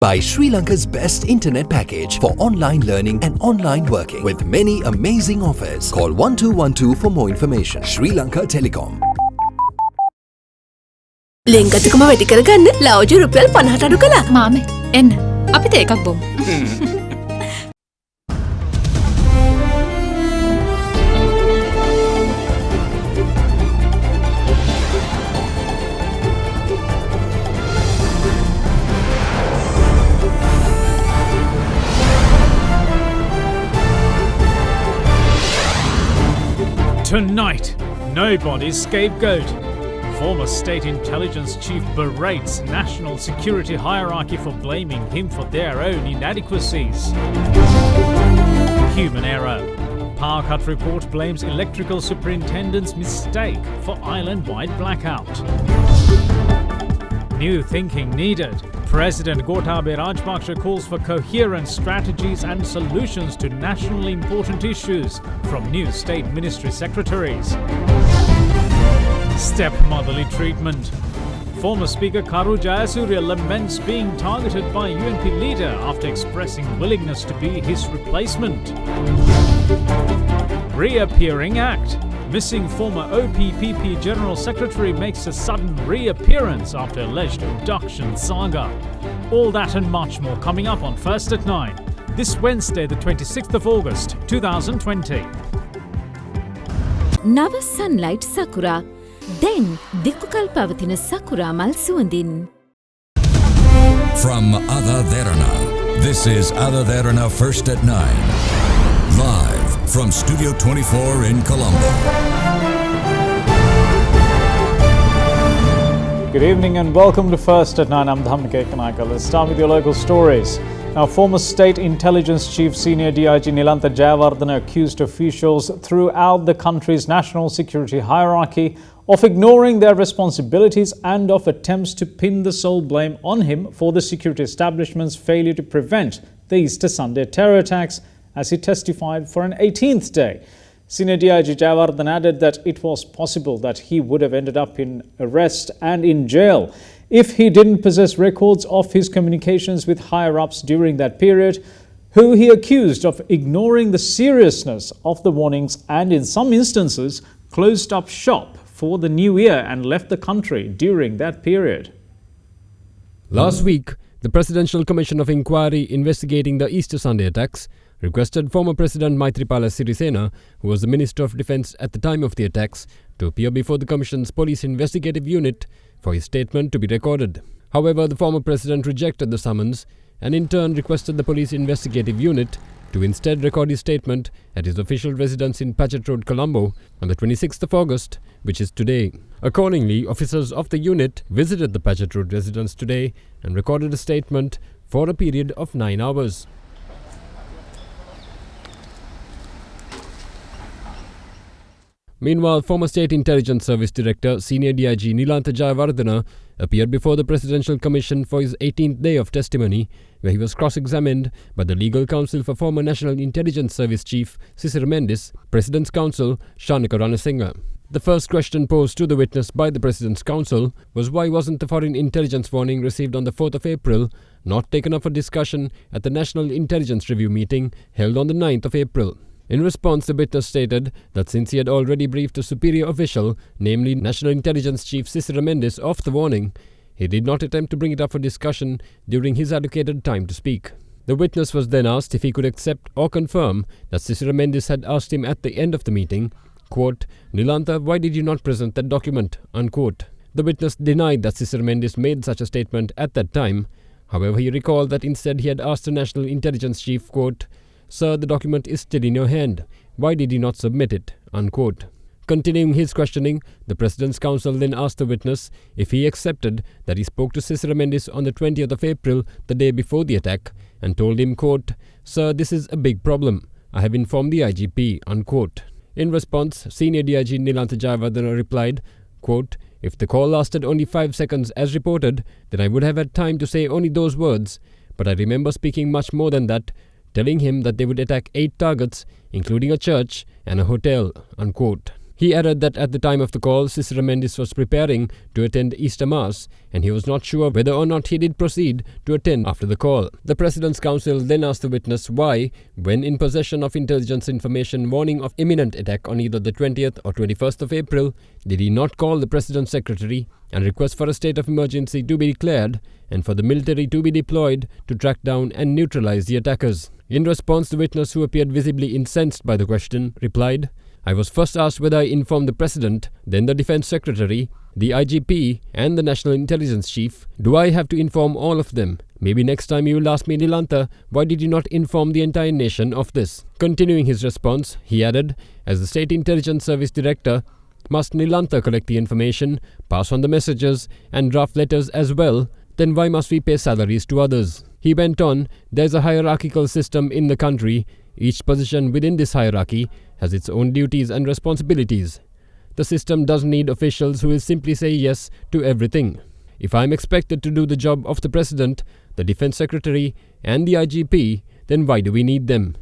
By Sri Lanka's best internet package for online learning and online working with many amazing offers. Call 1212 for more information. Sri Lanka Telecom. ලෙන්ගතුකම වැඩි කරගන්න ලව්ජු රුපියල් 50ට අඩු කළා. මාමේ එන්න අපිට එකක් බොමු. Tonight, nobody's scapegoat. Former state intelligence chief berates national security hierarchy for blaming him for their own inadequacies. Human error. Power cut report blames electrical superintendent's mistake for island-wide blackout. New thinking needed. President Gotabaya Rajapaksa calls for coherent strategies and solutions to nationally important issues from new state ministry secretaries. Stepmotherly treatment. Former Speaker Karu Jayasuriya laments being targeted by UNP leader after expressing willingness to be his replacement. Reappearing act. Missing former OPPP General Secretary makes a sudden reappearance after alleged abduction saga. All that and much more coming up on First at 9. This Wednesday, the 26th of August, 2020. Nava Sunlight Sakura. Then Dikukal Pavatina Sakura Mal Suandin. From AdaDerana, this is AdaDerana First at 9. Live from Studio 24 in Colombo. Good evening and welcome to First at 9. I'm Dhamike Kanaka. Let's start with your local stories. Now, former State Intelligence Chief Senior DIG Nilantha Jayawardena accused officials throughout the country's national security hierarchy of ignoring their responsibilities and of attempts to pin the sole blame on him for the security establishment's failure to prevent the Easter Sunday terror attacks, as he testified for an 18th day. Senior DIG Jayawardena added that it was possible that he would have ended up in arrest and in jail if he didn't possess records of his communications with higher-ups during that period, who he accused of ignoring the seriousness of the warnings and, in some instances, closed up shop for the new year and left the country during that period. Last week, the Presidential Commission of Inquiry investigating the Easter Sunday attacks requested former President Maithripala Sirisena, who was the Minister of Defence at the time of the attacks, to appear before the Commission's Police Investigative Unit for his statement to be recorded. However, the former President rejected the summons and in turn requested the Police Investigative Unit to instead record his statement at his official residence in Patchett Road, Colombo on the 26th of August, which is today. Accordingly, officers of the unit visited the Patchett Road residence today and recorded a statement for a period of 9 hours. Meanwhile, former State Intelligence Service Director, Senior DIG Nilantha Jayawardena appeared before the Presidential Commission for his 18th day of testimony, where he was cross-examined by the Legal Counsel for former National Intelligence Service Chief Sisira Mendis, President's Counsel Shanika Ranasinghe. The first question posed to the witness by the President's Counsel was why wasn't the foreign intelligence warning received on the 4th of April not taken up for discussion at the National Intelligence Review meeting held on the 9th of April. In response, the witness stated that since he had already briefed a superior official, namely National Intelligence Chief Sisira Mendis, of the warning, he did not attempt to bring it up for discussion during his allocated time to speak. The witness was then asked if he could accept or confirm that Sisira Mendis had asked him at the end of the meeting, quote, "Nilantha, why did you not present that document?" unquote. The witness denied that Sisira Mendis made such a statement at that time. However, he recalled that instead he had asked the National Intelligence Chief, quote, "Sir, the document is still in your hand. Why did you not submit it?" unquote. Continuing his questioning, the President's Counsel then asked the witness if he accepted that he spoke to Sisira Mendis on the 20th of April, the day before the attack, and told him, quote, "Sir, this is a big problem. I have informed the IGP," unquote. In response, Senior DIG Nilantha Jayawardena replied, quote, "If the call lasted only 5 seconds as reported, then I would have had time to say only those words. But I remember speaking much more than that, telling him that they would attack 8 targets, including a church and a hotel," unquote. He added that at the time of the call, Cicero Mendes was preparing to attend Easter Mass, and he was not sure whether or not he did proceed to attend after the call. The President's Counsel then asked the witness why, when in possession of intelligence information warning of imminent attack on either the 20th or 21st of April, did he not call the President's Secretary and request for a state of emergency to be declared and for the military to be deployed to track down and neutralize the attackers. In response, the witness, who appeared visibly incensed by the question, replied, "I was first asked whether I informed the President, then the Defense Secretary, the IGP and the National Intelligence Chief. Do I have to inform all of them? Maybe next time you will ask me, Nilantha, why did you not inform the entire nation of this?" Continuing his response, he added, "As the State Intelligence Service Director, must Nilantha collect the information, pass on the messages and draft letters as well? Then why must we pay salaries to others?" He went on, "There is a hierarchical system in the country. Each position within this hierarchy has its own duties and responsibilities. The system doesn't need officials who will simply say yes to everything. If I am expected to do the job of the President, the Defense Secretary and the IGP, then why do we need them?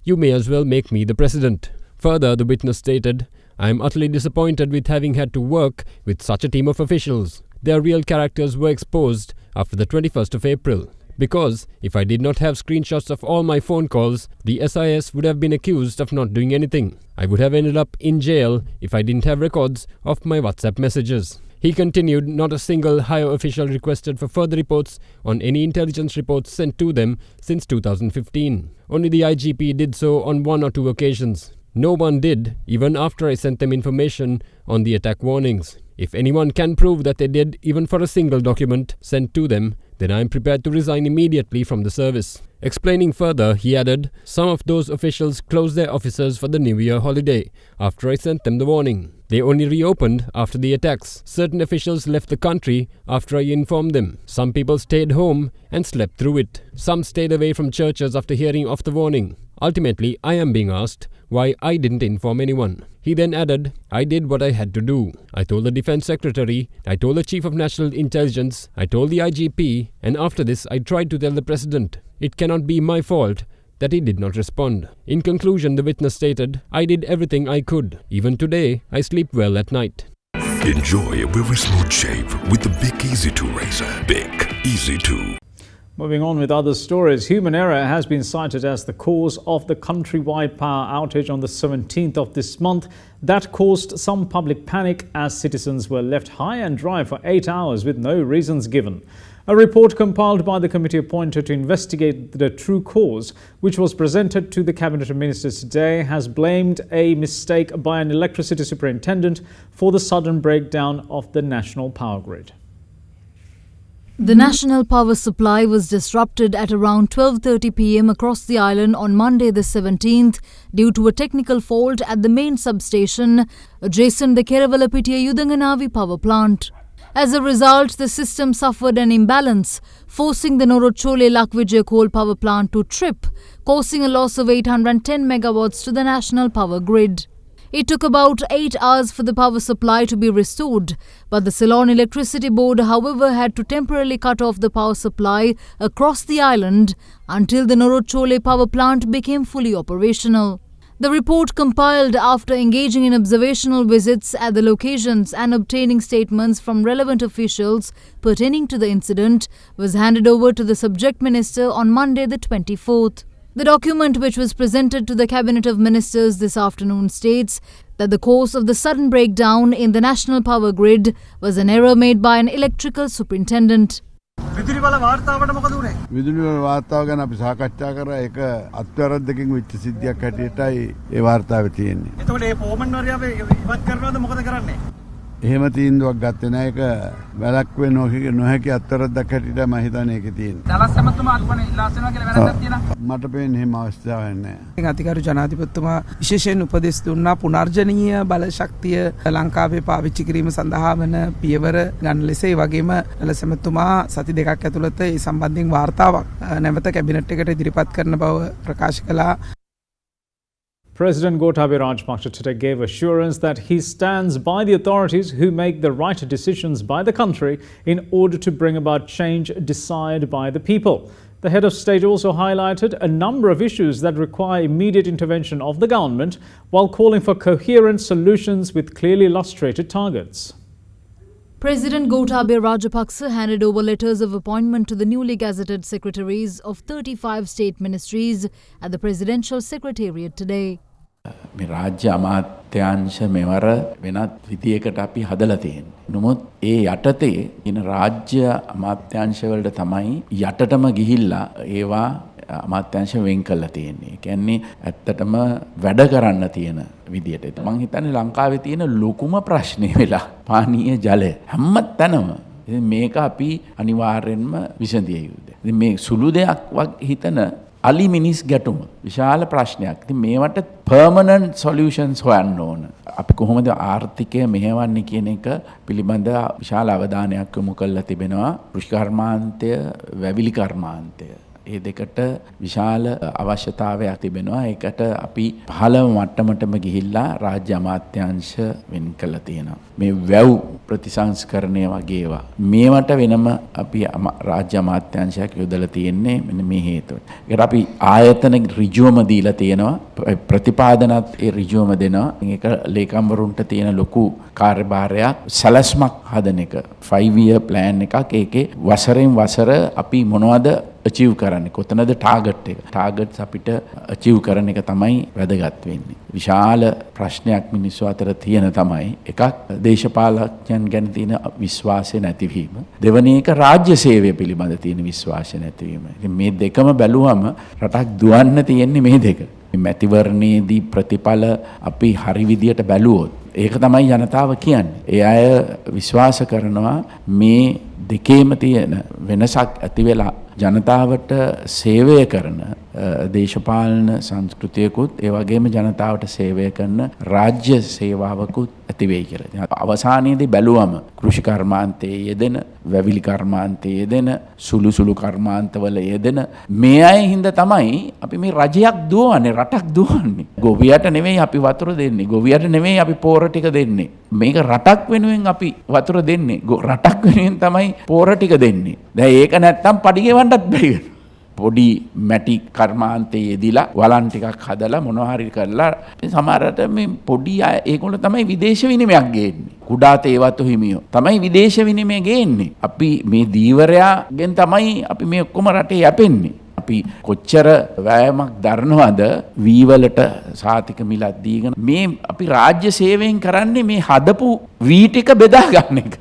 You may as well make me the President." Further, the witness stated, "I am utterly disappointed with having had to work with such a team of officials. Their real characters were exposed after the 21st of April. Because if I did not have screenshots of all my phone calls, the SIS would have been accused of not doing anything. I would have ended up in jail if I didn't have records of my WhatsApp messages." He continued, "Not a single higher official requested for further reports on any intelligence reports sent to them since 2015. Only the IGP did so on 1 or 2 occasions. No one did, even after I sent them information on the attack warnings. If anyone can prove that they did, even for a single document sent to them, then I am prepared to resign immediately from the service." Explaining further, he added, "Some of those officials closed their offices for the New Year holiday after I sent them the warning. They only reopened after the attacks. Certain officials left the country after I informed them. Some people stayed home and slept through it. Some stayed away from churches after hearing of the warning. Ultimately, I am being asked why I didn't inform anyone." He then added, "I did what I had to do. I told the Defense Secretary, I told the Chief of National Intelligence, I told the IGP, and after this I tried to tell the President. It cannot be my fault that he did not respond." In conclusion, the witness stated, "I did everything I could. Even today, I sleep well at night." Enjoy a very smooth shave with the Bic Easy 2 razor. Bic Easy 2. Moving on with other stories, human error has been cited as the cause of the countrywide power outage on the 17th of this month. That caused some public panic as citizens were left high and dry for 8 hours with no reasons given. A report compiled by the committee appointed to investigate the true cause, which was presented to the Cabinet Ministers today, has blamed a mistake by an electricity superintendent for the sudden breakdown of the national power grid. The national power supply was disrupted at around 12:30 p.m. across the island on Monday the 17th due to a technical fault at the main substation adjacent the Keravalapitia Yudanganavi power plant. As a result, the system suffered an imbalance, forcing the Norochole Lakvijaya coal power plant to trip, causing a loss of 810 megawatts to the national power grid. It took about 8 hours for the power supply to be restored, but the Ceylon Electricity Board, however, had to temporarily cut off the power supply across the island until the Norochole power plant became fully operational. The report, compiled after engaging in observational visits at the locations and obtaining statements from relevant officials pertaining to the incident, was handed over to the subject minister on Monday the 24th. The document, which was presented to the Cabinet of Ministers this afternoon, states that the cause of the sudden breakdown in the national power grid was an error made by an electrical superintendent. විදුලි බල වාර්තාවට මොකද උනේ? විදුලි බල වාර්තාව ගැන අපි සාකච්ඡා කරා. ඒක අත්වැරද්දකින් වෙච්ච සිද්ධියක් හැටියටයි ඒ වාර්තාවේ තියෙන්නේ. එතකොට මේ ෆෝමන් වරිය අපි ඉවත් කරනවද මොකද කරන්නේ? එහෙම තීන්දුවක් ගත්තේ නැහැ. ඒක වැළැක්වෙ නොහැකි අත්වැරද්දක් හැටියට මම හිතන්නේ ඒකේ තියෙන්නේ. දලස් සමතුමා අත්වනේ ඉල්ලාස් වෙනවා කියලා වැරද්දක් තියෙනවා. මට පේන්නේ එහෙම අවස්ථාවක් නැහැ. අධිකාරී ජනාධිපතිතුමා විශේෂයෙන් උපදෙස් දුන්නා පුනර්ජනීය බල ශක්තිය ලංකාවේ පාවිච්චි කිරීම සඳහා වන පියවර ගන්න ලෙස. ඒ වගේම දලසමතුමා සති දෙකක් ඇතුළත ඒ සම්බන්ධයෙන් වාර්තාවක් නැවත කැබිනට් එකට ඉදිරිපත් කරන බව ප්‍රකාශ කළා. President Gotabaya Rajapaksa today gave assurance that he stands by the authorities who make the right decisions by the country in order to bring about change desired by the people. The head of state also highlighted a number of issues that require immediate intervention of the government while calling for coherent solutions with clearly illustrated targets. President Gotabaya Rajapaksa handed over letters of appointment to the newly gazetted secretaries of 35 state ministries at the Presidential Secretariat today. මේ රාජ්‍ය අමාත්‍යාංශ මෙවර වෙනත් විදියකට අපි හදලා තියෙනවා. නමුත් ඒ යටතේ ඉන රාජ්‍ය අමාත්‍යාංශ වලට තමයි යටටම ගිහිල්ලා ඒවා අමාත්‍යාංශ වෙන් කරලා තියෙන්නේ. ඒ කියන්නේ ඇත්තටම වැඩ කරන්න තියෙන විදියට. මම හිතන්නේ ලංකාවේ තියෙන ලොකුම ප්‍රශ්නේ වෙලා පානීය ජලය. හැම තැනම මේක අපි අනිවාර්යෙන්ම විසඳිය යුතුයි. ඉතින් මේ සුළු දෙයක් හිතන අලි මිනිස් ගැටුම විශාල ප්‍රශ්නයක්. ඉතින් මේවට පර්මනන්ට් සොලියුෂන්ස් හොයන්න ඕන. අපි කොහොමද ආර්ථිකය මෙහෙවන්නේ කියන එක පිළිබඳ විශාල අවධානයක් යොමු කරලා තිබෙනවා. කෘෂි කර්මාන්තය, වැවිලි කර්මාන්තය. ඒ දෙකට විශාල අවශ්‍යතාවයක් තිබෙනවා. ඒකට අපි 15 මට්ටමටම ගිහිල්ලා රාජ්‍ය අමාත්‍යාංශ වෙන් කළා තියෙනවා. මේ වැව් ප්‍රතිසංස්කරණය වගේ ඒවා. මේවට වෙනම අපි රාජ්‍ය අමාත්‍යාංශයක් යොදලා තියෙන්නේ මෙන්න මේ හේතුව. ඒකට අපි ආයතන ඍජුවම දීලා තියෙනවා. ප්‍රතිපාදනත් ඒ ඍජුවම දෙනවා. ඒක ලේකම්වරුන්ට තියෙන ලොකු කාර්යභාරයක් සැලැස්මක් හදන එක. 5-year plan එකක්. ඒකේ වසරෙන් වසර අපි මොනවද achieve කරන්නේ, කොතනද ටාගට් එක. ටාගට්ස් අපිට achieve කරන එක තමයි වැදගත් වෙන්නේ. විශාල ප්‍රශ්නයක් මිනිස්සු අතර තියෙන තමයි එකක් දේශපාලඥයන් ගැන තියෙන විශ්වාසය නැතිවීම. දෙවෙනි එක රාජ්‍ය සේවය පිළිබඳ තියෙන විශ්වාසය නැතිවීම. ඉතින් මේ දෙකම බැලුවම රටක් දුවන්න තියෙන්නේ මේ දෙක. මැතිවරණයේදී ප්‍රතිඵල අපි හරි විදියට බැලුවොත් ඒක තමයි ජනතාව කියන්නේ. ඒ අය විශ්වාස කරනවා මේ දෙකේම තියෙන වෙනසක් ඇති වෙලා ජනතාවට සේවය කරන දේශපාලන සංස්කෘතියකුත් ඒ වගේම ජනතාවට සේවය කරන රාජ්‍ය සේවාවකුත් ඇති වෙයි කියලා. අවසානයේදී බැලුවම කෘෂි කර්මාන්තයේ යෙදෙන, වැවිලි කර්මාන්තයේ යෙදෙන, සුළු කර්මාන්තවල යෙදෙන මේ අය හින්දා තමයි අපි මේ රජයක් දුවන්නේ, රටක් දුවන්නේ. ගොවියට නෙවෙයි අපි වතුර දෙන්නේ. ගොවියට නෙවෙයි අපි පෝර ටික දෙන්නේ. මේක රටක් වෙනුවෙන් අපි වතුර දෙන්නේ. රටක් වෙනුවෙන් තමයි පෝර ටික දෙන්නේ. දැන් ඒක නැත්තම් පඩිගෙවන්නත් බැරි වෙනවා. පොඩි මැටි කර්මාන්තයේ යෙදිලා වලන් ටිකක් හදලා මොනවා හරි කරලා සමහරට මේ පොඩි අය ඒගොල්ලෝ තමයි විදේශ විනිමයක් ගේන්නේ. කුඩා තේවතු හිමියෝ තමයි විදේශ විනිමය ගේන්නේ. අපි මේ දීවරයාගෙන් තමයි අපි මේ ඔක්කොම රටේ යැපෙන්නේ. අපි කොච්චර වෑයමක් දරනවද වී වලට සාතික මිලක් දීගෙන මේ අපි රාජ්‍ය සේවයෙන් කරන්නේ මේ හදපු වී ටික බෙදා ගන්න එක.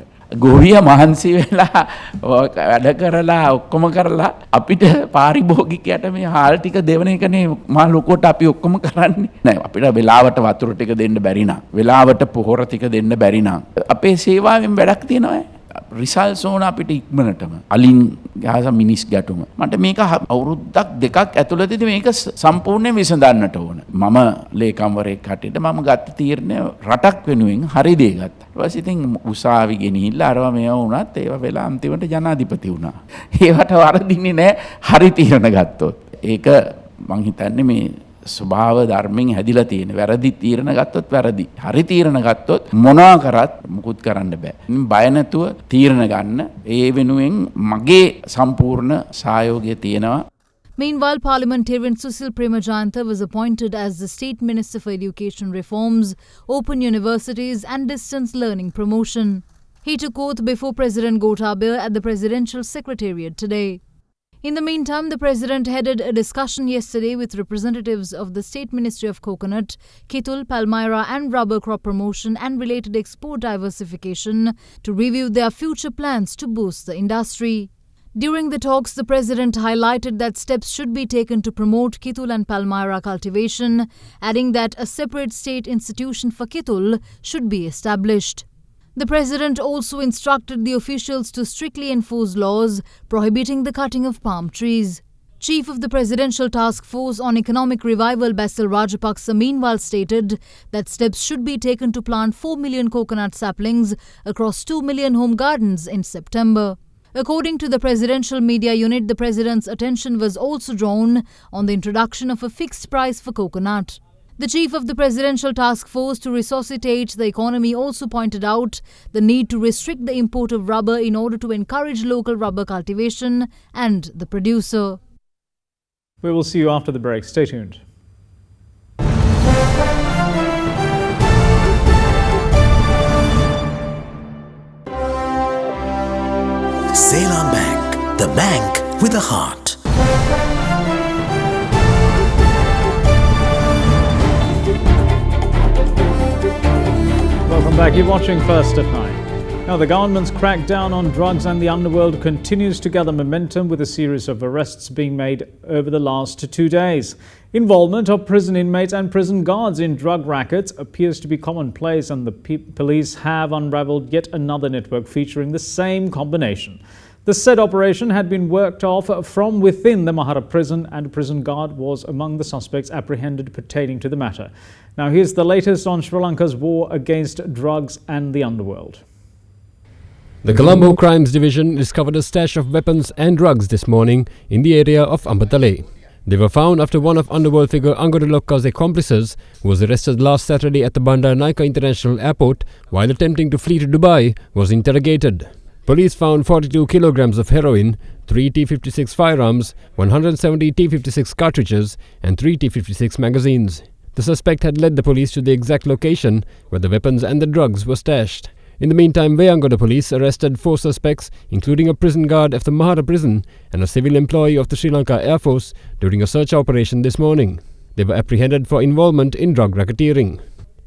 ගොවිය මහන්සි වෙලා වැඩ කරලා ඔක්කොම කරලා අපිට පාරිභෝගිකයට මේ හාල් ටික දෙවන එකනේ මා ලොකුවට අපි ඔක්කොම කරන්නේ නෑ. අපිට වෙලාවට වතුර ටික දෙන්න බැරි නම්, වෙලාවට පොහොර ටික දෙන්න බැරි නම් අපේ සේවාවෙන් වැඩක් තියනවා. රිසල්ට්ස් ඕන අපිට ඉක්මනටම. අලින් ගහස මිනිස් ගැටුම. මට මේක අවුරුද්දක් දෙකක් ඇතුළතදී මේක සම්පූර්ණයෙන් විසඳන්නට ඕන. මම ලේකම්වරයෙක් හැටියට මම ගත්ත තීරණය රටක් වෙනුවෙන් හරි දේ ගත්තා. ඊට පස්සේ ඉතින් උසාවි ගෙනිහිල්ලා අරවා මේවා වුණත් ඒවා වෙලා අන්තිමට ජනාධිපති වුණා. ඒවට වරදින්නේ නැහැ හරි තීරණ ගත්තොත්. ඒක මං හිතන්නේ මේ ස්වභාව ධර්මයෙන් හැදිලා තියෙන. වැරදි තීරණ ගත්තොත් වැරදි. හරි තීරණ ගත්තොත් මොනවා කරත් මුකුත් කරන්න බෑ. බය නැතුව තීරණ ගන්න. ඒ වෙනුවෙන් මගේ සම්පූර්ණ සහයෝගය තියෙනවා. Meanwhile, Parliamentarian Susil Premajayantha was appointed as the State Minister for Education Reforms, Open Universities and Distance Learning Promotion. He took oath before President Gotabaya at the Presidential Secretariat today. In the meantime, the President headed a discussion yesterday with representatives of the State Ministry of Coconut, Kithul, Palmyra and Rubber Crop Promotion and related export diversification to review their future plans to boost the industry. During the talks, the President highlighted that steps should be taken to promote Kithul and Palmyra cultivation, adding that a separate state institution for Kithul should be established. The President also instructed the officials to strictly enforce laws prohibiting the cutting of palm trees. Chief of the Presidential Task Force on Economic Revival Basil Rajapaksa meanwhile stated that steps should be taken to plant 4 million coconut saplings across 2 million home gardens in September. According to the Presidential Media Unit, the President's attention was also drawn on the introduction of a fixed price for coconut. The chief of the Presidential Task Force to resuscitate the economy also pointed out the need to restrict the import of rubber in order to encourage local rubber cultivation and the producer. We will see you after the break. Stay tuned. Ceylon Bank, the bank with a heart. Welcome back. You're watching First at 9. Now, the government's crackdown on drugs and the underworld continues to gather momentum with a series of arrests being made over the last 2 days. Involvement of prison inmates and prison guards in drug rackets appears to be commonplace, and the police have unraveled yet another network featuring the same combination. The said operation had been worked off from within the Mahara prison, and a prison guard was among the suspects apprehended pertaining to the matter. Now, here's the latest on Sri Lanka's war against drugs and the underworld. The Colombo Crimes Division discovered a stash of weapons and drugs this morning in the area of Ambatale. They were found after one of underworld figure Angodalokka's accomplices, who was arrested last Saturday at the Bandar Naika International Airport while attempting to flee to Dubai, was interrogated. Police found 42 kilograms of heroin, 3 T-56 firearms, 170 T-56 cartridges and 3 T-56 magazines. The suspect had led the police to the exact location where the weapons and the drugs were stashed. In the meantime, Wayangoda police arrested 4 suspects, including a prison guard of the Mahara prison and a civil employee of the Sri Lanka Air Force, during a search operation this morning. They were apprehended for involvement in drug racketeering.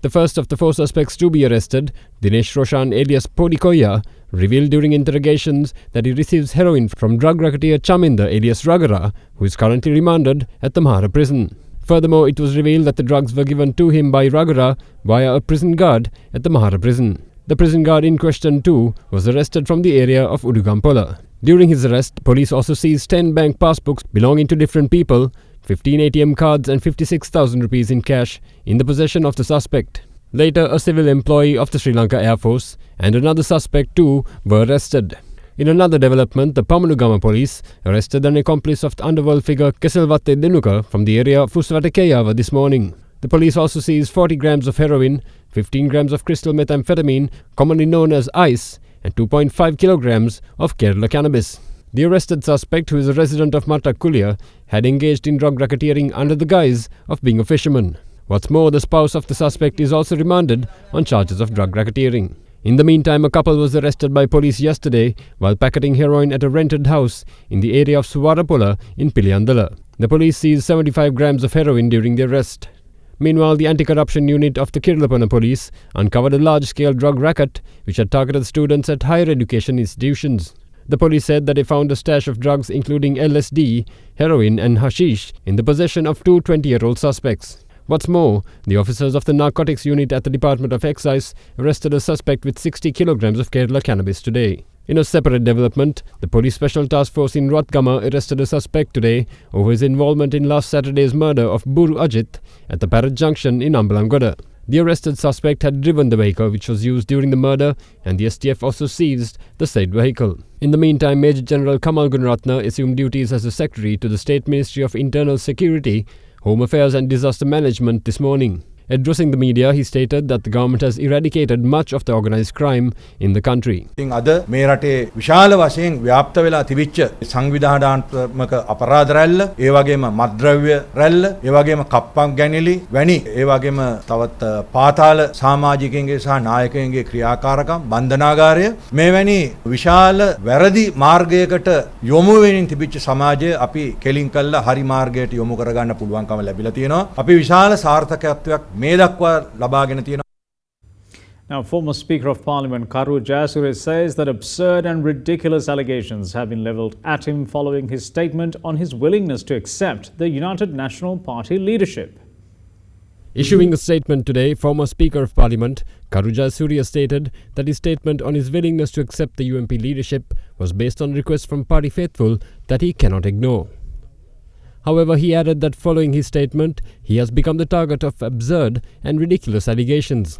The first of the 4 suspects to be arrested, Dinesh Roshan alias Podikoya, revealed during interrogations that he receives heroin from drug racketeer Chaminda alias Ragara, who is currently remanded at the Mahara prison. Furthermore, it was revealed that the drugs were given to him by Ragara via a prison guard at the Mahara prison. The prison guard in question too was arrested from the area of Udugampola. During his arrest, police also seized 10 bank passbooks belonging to different people, 15 ATM cards and 56,000 rupees in cash in the possession of the suspect. Later, a civil employee of the Sri Lanka Air Force and another suspect too were arrested. In another development, the Pamanugama police arrested an accomplice of the underworld figure Keselvatte Denuka from the area of Fusvatekeyawa this morning. The police also seized 40 grams of heroin, 15 grams of crystal methamphetamine, commonly known as ice, and 2.5 kilograms of Kerala cannabis. The arrested suspect, who is a resident of Mattakulya, had engaged in drug racketeering under the guise of being a fisherman. What's more, the spouse of the suspect is also remanded on charges of drug racketeering. In the meantime, a couple was arrested by police yesterday while packeting heroin at a rented house in the area of Suwarapola in Piliandala. The police seized 75 grams of heroin during the arrest. Meanwhile, the anti-corruption unit of the Kirlapana police uncovered a large-scale drug racket which had targeted students at higher education institutions. The police said that they found a stash of drugs including LSD, heroin and hashish in the possession of 2 20-year-old suspects. What's more, the officers of the narcotics unit at the Department of Excise arrested a suspect with 60 kilograms of Kerala cannabis today. In a separate development, the Police Special Task Force in Ratgama arrested a suspect today over his involvement in last Saturday's murder of Buru Ajit at the Parrot Junction in Ambalangoda. The arrested suspect had driven the vehicle which was used during the murder, and the STF also seized the said vehicle. In the meantime, Major General Kamal Gunaratne assumed duties as the Secretary to the State Ministry of Internal Security, Home Affairs and Disaster Management this morning. Addressing the media, he stated that the government has eradicated much of the organised crime in the country. අද මේ රටේ විශාල වශයෙන් ව්‍යාප්ත වෙලා තිබිච්ච සංවිධානාත්මක අපරාධ රැල්ල, ඒ වගේම මත්ද්‍රව්‍ය රැල්ල, ඒ වගේම කප්පම් ගැනිලි වැනි ඒ වගේම තවත් පාතාල සමාජිකයන්ගේ සහ නායකයන්ගේ ක්‍රියාකාරකම්, බන්ධනාගාරය මේ වැනි විශාල වැරදි මාර්ගයකට යොමු වෙමින් තිබිච්ච සමාජය අපි කෙලින් කළා හරි මාර්ගයට යොමු කරගන්න පුළුවන්කම ලැබිලා තියෙනවා. අපි විශාල සාර්ථකත්වයක් Now, former Speaker of Parliament Karu Jayasuriya says that absurd and ridiculous allegations have been levelled at him following his statement on his willingness to accept the United National Party leadership. Issuing a statement today, former Speaker of Parliament Karu Jayasuriya stated that his statement on his willingness to accept the UNP leadership was based on requests from party faithful that he cannot ignore. However, he added that following his statement, he has become the target of absurd and ridiculous allegations.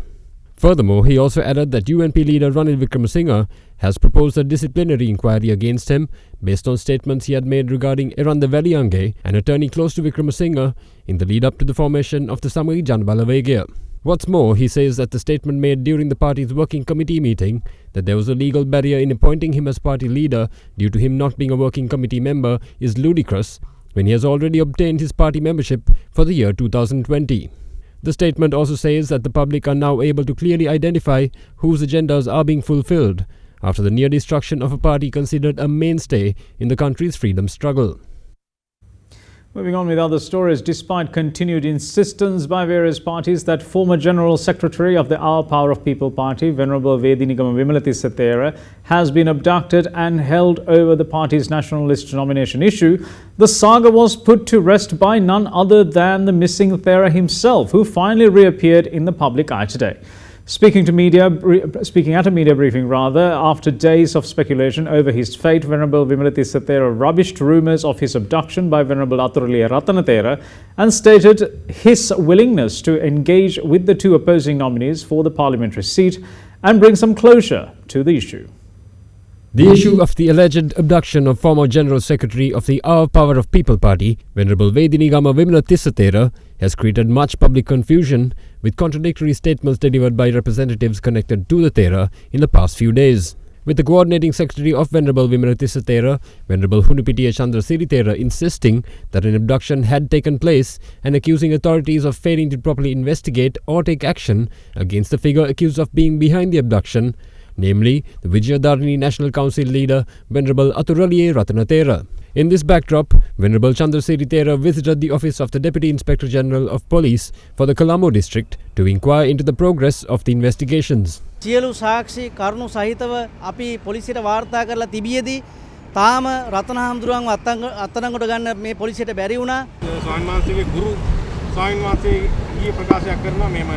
Furthermore, he also added that UNP leader Ranil Wickremesinghe has proposed a disciplinary inquiry against him based on statements he had made regarding Eranda Valiyange, an attorney close to Wickremesinghe, in the lead-up to the formation of the Samagi Janabala Vegaya. What's more, he says that the statement made during the party's working committee meeting that there was a legal barrier in appointing him as party leader due to him not being a working committee member is ludicrous, when he has already obtained his party membership for the year 2020. The statement also says that the public are now able to clearly identify whose agendas are being fulfilled after the near destruction of a party considered a mainstay in the country's freedom struggle. Moving on with other stories, despite continued insistence by various parties that former General Secretary of the Our Power of People Party, Venerable Vedinigama Vimalathisatthera, has been abducted and held over the party's national list nomination issue, the saga was put to rest by none other than the missing Thera himself, who finally reappeared in the public eye today. Speaking at a media briefing after days of speculation over his fate, Venerable Vimalathisatthera rubbished rumours of his abduction by Venerable Athuraliya Ratanathera and stated his willingness to engage with the two opposing nominees for the parliamentary seat and bring some closure to the issue. The issue of the alleged abduction of former General Secretary of the Our Power of People Party, Venerable Vedinigama Vimalathisatthera, has created much public confusion with contradictory statements delivered by representatives connected to the Thera in the past few days. With the coordinating secretary of Venerable Vimalathisatthera, Venerable Hunupitiya Chandrasirithera, insisting that an abduction had taken place and accusing authorities of failing to properly investigate or take action against the figure accused of being behind the abduction, namely the Vijayadharini National Council leader Venerable Athuraliya Ratanathera. In this backdrop, Venerable Chandrasirithera visited the office of the Deputy Inspector General of Police for the Colombo district to inquire into the progress of the investigations. සියලු සාක්ෂි කරුණු සහිතව අපි පොලිසියට වාර්තා කරලා තිබියදී තාම රතන හාමුදුරුවන්ව අත්අඩංගුවට ගන්න මේ පොලිසියට බැරි වුණා. ස්වාමීන් වහන්සේගේ ගුරු ස්වාමීන් වහන්සේ ඊයේ ප්‍රකාශයක් කරනවා මෙම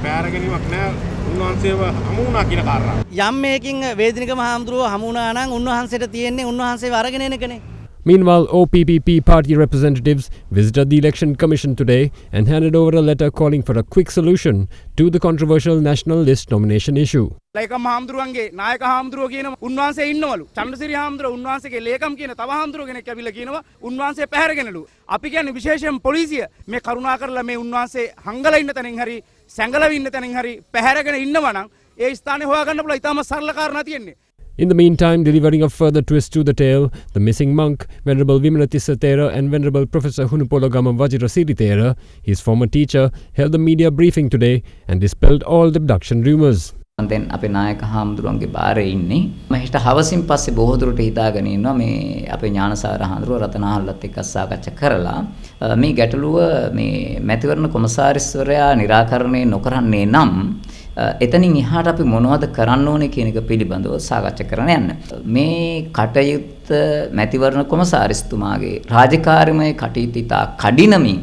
බෑර ගැනීමක් නෑ උන්වහන්සේව හමු වුණා කියන කාරණාව. යම් මේකින් වේදිනිකම හාමුදුරුව හමු වුණා නම් උන්වහන්සේට තියෙන්නේ උන්වහන්සේව අරගෙන එන එකනේ. Meanwhile, OPPP party representatives visited the Election Commission today and handed over a letter calling for a quick solution to the controversial national list nomination issue. ලේකම් හාමුදුරුවන්ගේ නායක හාමුදුරුවෝ කියන උන්වහන්සේ ඉන්නවලු. චන්ද්‍රසිරි හාමුදුරුවෝ උන්වහන්සේගේ ලේකම් කියන තව හාමුදුරුවෝ කෙනෙක් ඇවිල්ලා කියනවා උන්වහන්සේ පැහැරගෙනලු. අපි කියන්නේ විශේෂයෙන් පොලිසිය මේ කරුණා කරලා මේ උන්වහන්සේ හංගලා ඉන්න තැනින් හරි සැඟලව ඉන්න තැනින් හරි පැහැරගෙන ඉන්නවා නම් ඒ ස්ථානේ හොයාගන්න පුළුවන්. ඊටම සරල කාරණා තියෙන්නේ. In the meantime, delivering a further twist to the tale, the missing monk, Venerable Vimalathisatthera and Venerable Professor Hunupolagama Vajirasirithera, his former teacher, held a media briefing today and dispelled all the abduction rumours. දැන් අපේ නායක හාමුදුරුවන්ගේ බාරේ ඉන්නේ මම හිත හවසින් පස්සේ බොහෝ දුරට හිතාගෙන ඉන්නවා මේ අපේ ඥානසාර හාමුදුරුව රතනහල්ලත් එක්ක සාකච්ඡා කරලා මේ ගැටලුව මේ මැතිවරණ කොමසාරිස්වරයා निराකරණය නොකරන්නේ නම් එතනින් එහාට අපි මොනවද කරන්න ඕනේ කියන එක පිළිබඳව සාකච්ඡා කරන්න යන්න. මේ කටයුත්ත මැතිවරණ කොමසාරිස්තුමාගේ රාජකාරිමය කටයුතු ඉතා කඩිනමින්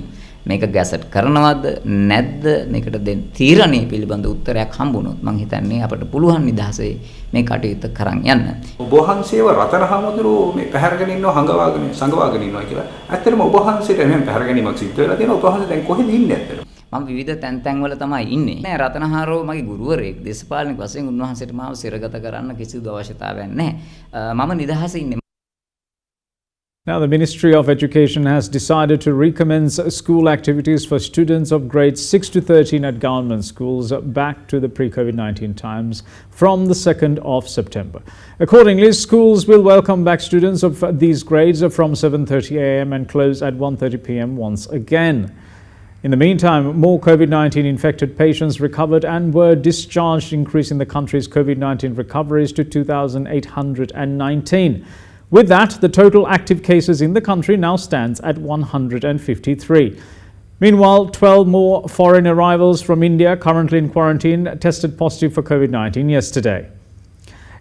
මේක ගැසට් කරනවද නැද්ද මේකට දෙන්න තීරණය පිළිබඳ උත්තරයක් හම්බුනොත් මම හිතන්නේ අපට පුළුවන් නිදහසේ මේ කටයුත්ත කරන් යන්න. ඔබ වහන්සේව රතන හාමුදුරුවෝ මේ පැහැරගෙන ඉන්නව සංගවාගෙන ඉන්නවා කියලා. ඇත්තටම ඔබ වහන්සේට එහෙම පැහැරගැනීමක් සිද්ධ වෙලා තියෙනවා. ඔබ වහන්සේ දැන් කොහෙද ඉන්නේ ඇත්තටම? මම විවිධ තැන් වල තමයි ඉන්නේ. නෑ රතනහාරෝ මගේ ගුරුවරයෙක් දේශපාලනික වශයෙන් උන්වහන්සේට මාව සිරගත කරන්න කිසිදු අවශ්‍යතාවයක් නැහැ. මම නිදහසේ ඉන්නේ. Now, the Ministry of Education has decided to recommence school activities for students of grades 6 to 13 at government schools back to the pre-COVID-19 times from the 2nd of September. Accordingly, schools will welcome back students of these grades from 7:30 a.m. and close at 1:30 p.m. once again. In the meantime, more COVID-19 infected patients recovered and were discharged, increasing the country's COVID-19 recoveries to 2,819. With that, the total active cases in the country now stands at 153. Meanwhile, 12 more foreign arrivals from India currently in quarantine tested positive for COVID-19 yesterday.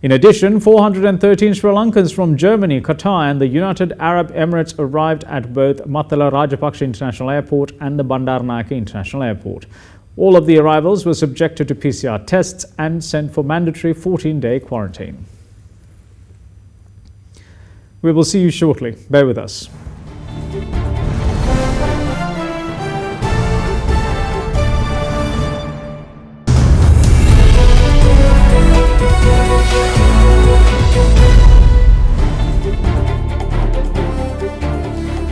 In addition, 413 Sri Lankans from Germany, Qatar and the United Arab Emirates arrived at both Matala Rajapaksa International Airport and the Bandaranaike International Airport. All of the arrivals were subjected to PCR tests and sent for mandatory 14-day quarantine. We will see you shortly. Bear with us.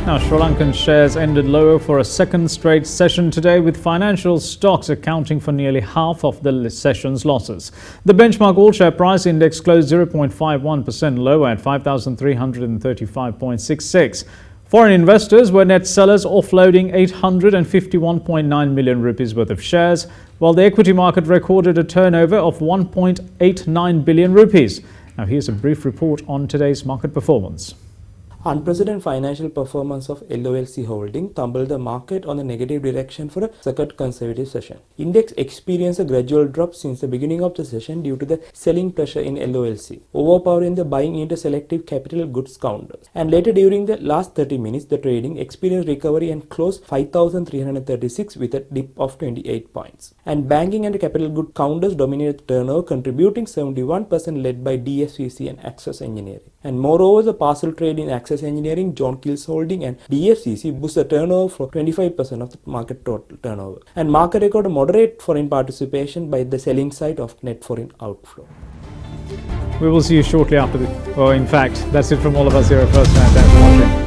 Now, Sri Lankan shares ended lower for a second straight session today, with financial stocks accounting for nearly half of the session's losses. The benchmark all-share price index closed 0.51% lower at 5,335.66. Foreign investors were net sellers, offloading 851.9 million rupees worth of shares, while the equity market recorded a turnover of 1.89 billion rupees. Now here's a brief report on today's market performance. Unprecedented financial performance of LOLC Holding tumbled the market on the negative direction for a second consecutive session. Index experienced a gradual drop since the beginning of the session due to the selling pressure in LOLC, overpowering the buying into selective capital goods counters. And later during the last 30 minutes, the trading experienced recovery and closed 5,336 with a dip of 28 points. And banking and capital good counters dominated the turnover, contributing 71% led by DFCC and Access Engineering. And moreover, the parcel trade in Access Engineering, John Kills Holding and DFCC boosted turnover for 25% of the market total turnover. And market recorded moderate foreign participation by the selling side of net foreign outflow. We will see you shortly after in fact, that's it from all of us here at First Night. Thanks for watching.